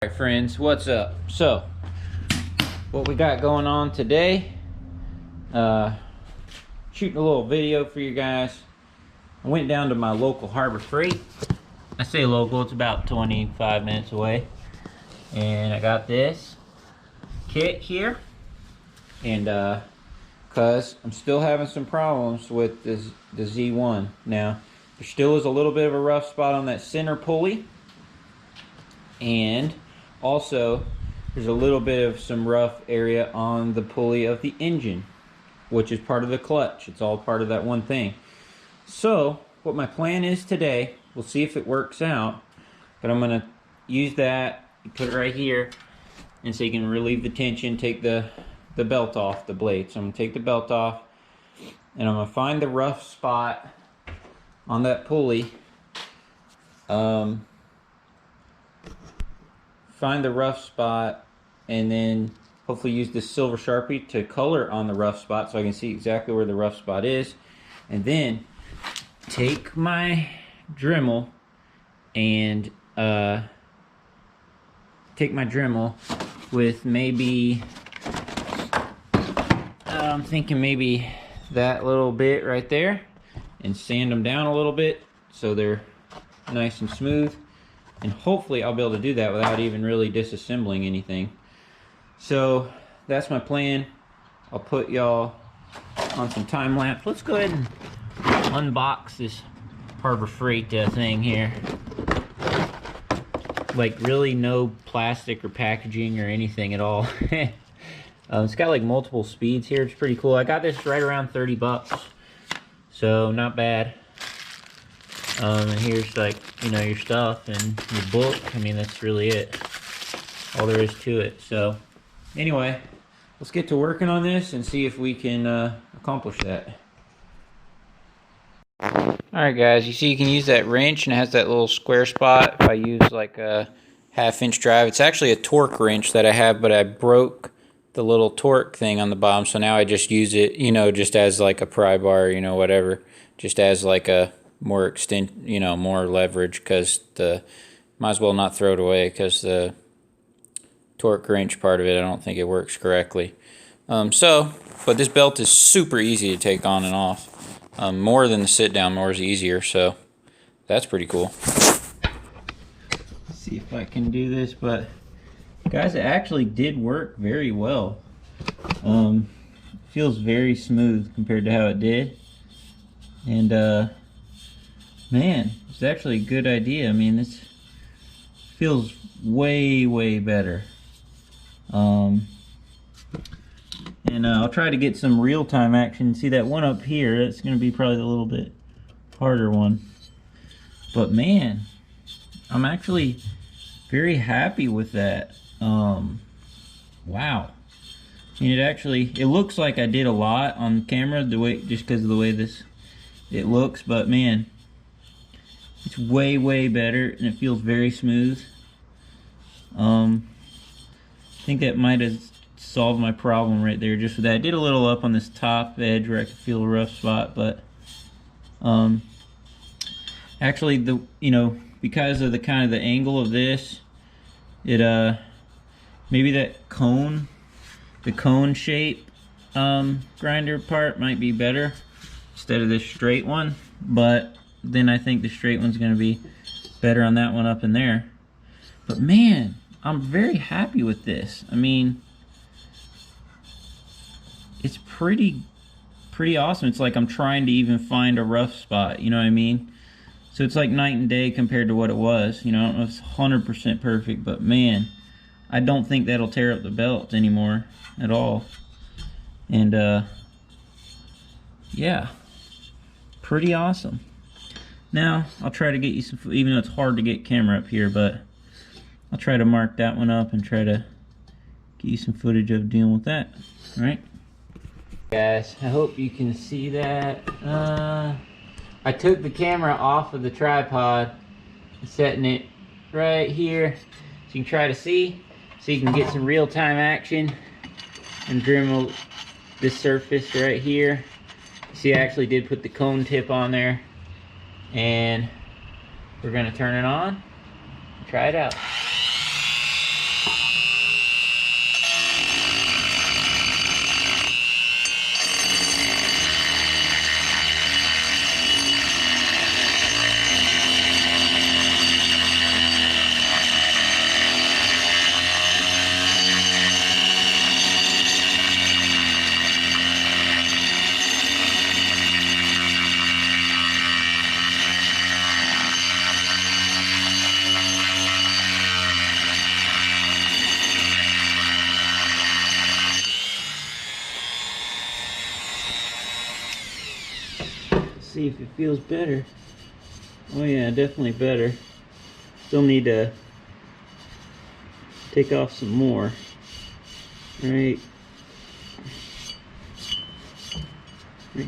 Alright friends, what's up? So, what we got going on today, shooting a little video for you guys. I went down to my local Harbor Freight. I say local, it's about 25 minutes away. And I got this kit here. And cause I'm still having some problems with the Z1. Now, there still is a little bit of a rough spot on that center pulley. And also, there's a little bit of some rough area on the pulley of the engine, which is part of the clutch. It's all part of that one thing. So, what my plan is today, we'll see if it works out, but I'm going to use that, put it right here, and so you can relieve the tension, take the belt off the blade. So I'm going to take the belt off, and I'm going to find the rough spot on that pulley. Find the rough spot and then hopefully use this silver Sharpie to color on the rough spot so I can see exactly where the rough spot is, and then take my Dremel and with maybe I'm thinking maybe that little bit right there, and sand them down a little bit so they're nice and smooth. And hopefully I'll be able to do that without even really disassembling anything. So that's my plan. I'll put y'all on some time lapse. Let's go ahead and unbox this Harbor Freight thing here. Like really no plastic or packaging or anything at all. It's got like multiple speeds here. It's pretty cool. I got this right around 30 bucks. So not bad. And here's like, you know, your stuff and your book. I mean, that's really it. All there is to it. So, anyway, let's get to working on this and see if we can accomplish that. Alright guys, you see you can use that wrench and it has that little square spot. If I use like a 1/2-inch drive, it's actually a torque wrench that I have, but I broke the little torque thing on the bottom. So now I just use it, you know, just as like a pry bar, you know, whatever. Just as like a more more leverage, because might as well not throw it away because the torque wrench part of it, I don't think it works correctly. But this belt is super easy to take on and off. More than the sit down, more is easier, so that's pretty cool. Let's see if I can do this, but guys, it actually did work very well. Feels very smooth compared to how it did. And man, it's actually a good idea. I mean, this feels way better. And I'll try to get some real-time action. See that one up here, that's going to be probably a little bit harder one. But man, I'm actually very happy with that. Wow. I mean, it looks like I did a lot on camera, just because of the way it looks, but man, it's way better, and it feels very smooth. I think that might have solved my problem right there just with that. I did a little up on this top edge where I could feel a rough spot, but actually because of the kind of the angle of this, it maybe that cone, the cone shape grinder part might be better instead of this straight one, but then I think the straight one's going to be better on that one up in there. But man, I'm very happy with this. I mean, it's pretty awesome. It's like I'm trying to even find a rough spot, you know what I mean? So it's like night and day compared to what it was. You know, I don't know if it's 100% perfect, but man, I don't think that'll tear up the belt anymore at all. And yeah, pretty awesome. Now, I'll try to get you some, even though it's hard to get camera up here, but I'll try to mark that one up and try to get you some footage of dealing with that. Alright? Guys, I hope you can see that. I took the camera off of the tripod, setting it right here, so you can try to see, so you can get some real-time action and Dremel this surface right here. See, I actually did put the cone tip on there. And we're gonna turn it on, try it out. see if it feels better. Oh yeah, definitely better. Still need to take off some more. Right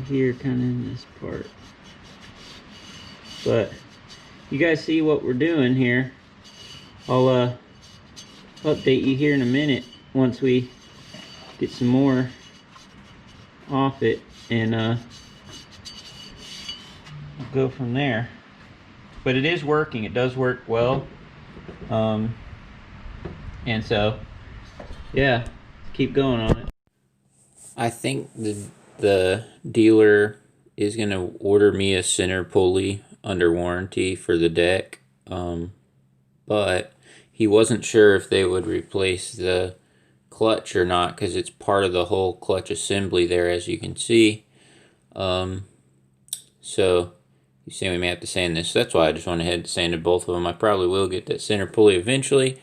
here, kind of in this part. But you guys see what we're doing here. I'll update you here in a minute once we get some more off it, and we'll go from there. But it is working. It does work well. And so yeah, keep going on it. I think the dealer is going to order me a center pulley under warranty for the deck, but he wasn't sure if they would replace the clutch or not, because it's part of the whole clutch assembly there, as you can see. So you see we may have to sand this. So that's why I just went ahead and sanded both of them. I probably will get that center pulley eventually,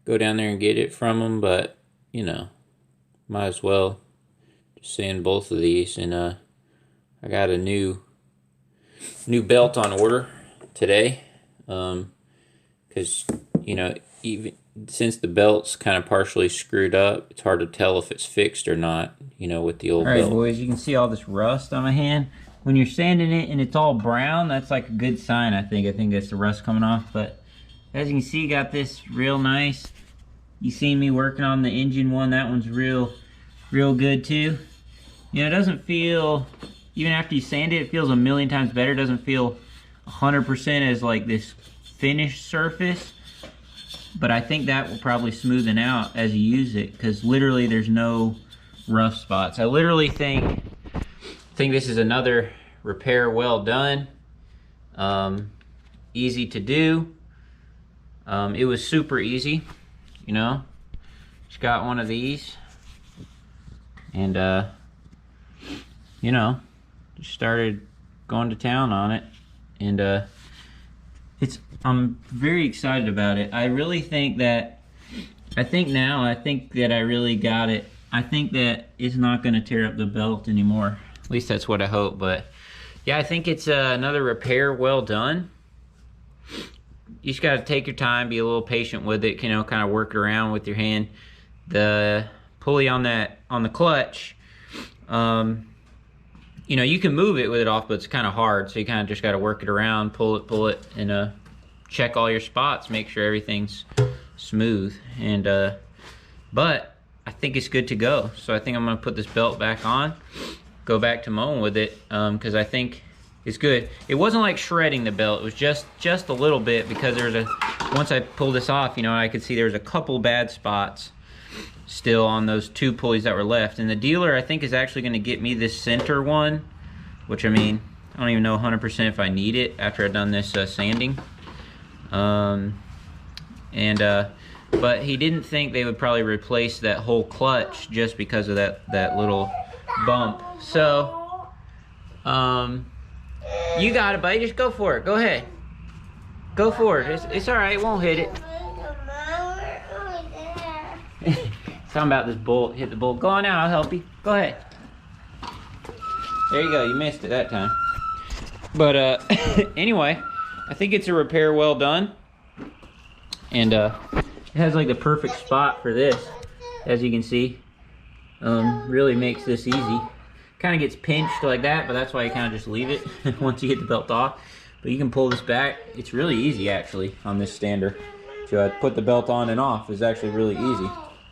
go down there and get it from them, but you know, might as well just sand both of these. And I got a new belt on order today, because you know, even since the belt's kind of partially screwed up, it's hard to tell if it's fixed or not, you know, with the old belt. Alright boys, you can see all this rust on my hand. When you're sanding it and it's all brown, that's like a good sign, I think. I think that's the rust coming off. But as you can see, got this real nice. You seen me working on the engine one. That one's real good too. You know, it doesn't feel, even after you sand it, it feels a million times better. It doesn't feel 100% as like this finished surface. But I think that will probably smoothen out as you use it, because literally there's no rough spots. I literally think this is another repair well done. Easy to do. It was super easy, you know. Just got one of these, and you know, just started going to town on it, and I'm very excited about it. I really think that, I think that I really got it. I think that it's not going to tear up the belt anymore. At least that's what I hope. But yeah, I think it's another repair well done. You just got to take your time, be a little patient with it, you know, kind of work it around with your hand. The pulley on the clutch, you know, you can move it with it off, but it's kind of hard. So you kind of just got to work it around, pull it, and check all your spots, make sure everything's smooth. And but I think it's good to go. So I think I'm gonna put this belt back on, go back to mowing with it, because I think it's good. It wasn't like shredding the belt. It was just a little bit, because there's once I pulled this off, you know, I could see there was a couple bad spots still on those two pulleys that were left. And the dealer, I think, is actually going to get me this center one, which, I mean, I don't even know 100% if I need it after I've done this sanding. But he didn't think they would probably replace that whole clutch just because of that little bump. So you got it, buddy. Just go for it. Go ahead. Go for it. It's all right. It won't hit it. Talking about this bolt. Hit the bolt. Go on out. I'll help you. Go ahead. There you go. You missed it that time. But anyway, I think it's a repair well done. And it has like the perfect spot for this, as you can see. Really makes this easy. Kind of gets pinched like that, but that's why you kind of just leave it once you get the belt off. But you can pull this back. It's really easy, actually, on this stander. To put the belt on and off is actually really easy.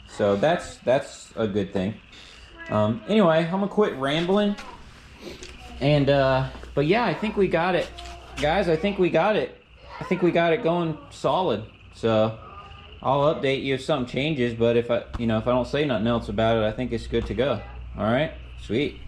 So that's a good thing. Anyway, I'm gonna quit rambling. And but yeah, I think we got it, guys. I think we got it. I think we got it going solid. So I'll update you if something changes. But if I don't say nothing else about it, I think it's good to go. All right, sweet.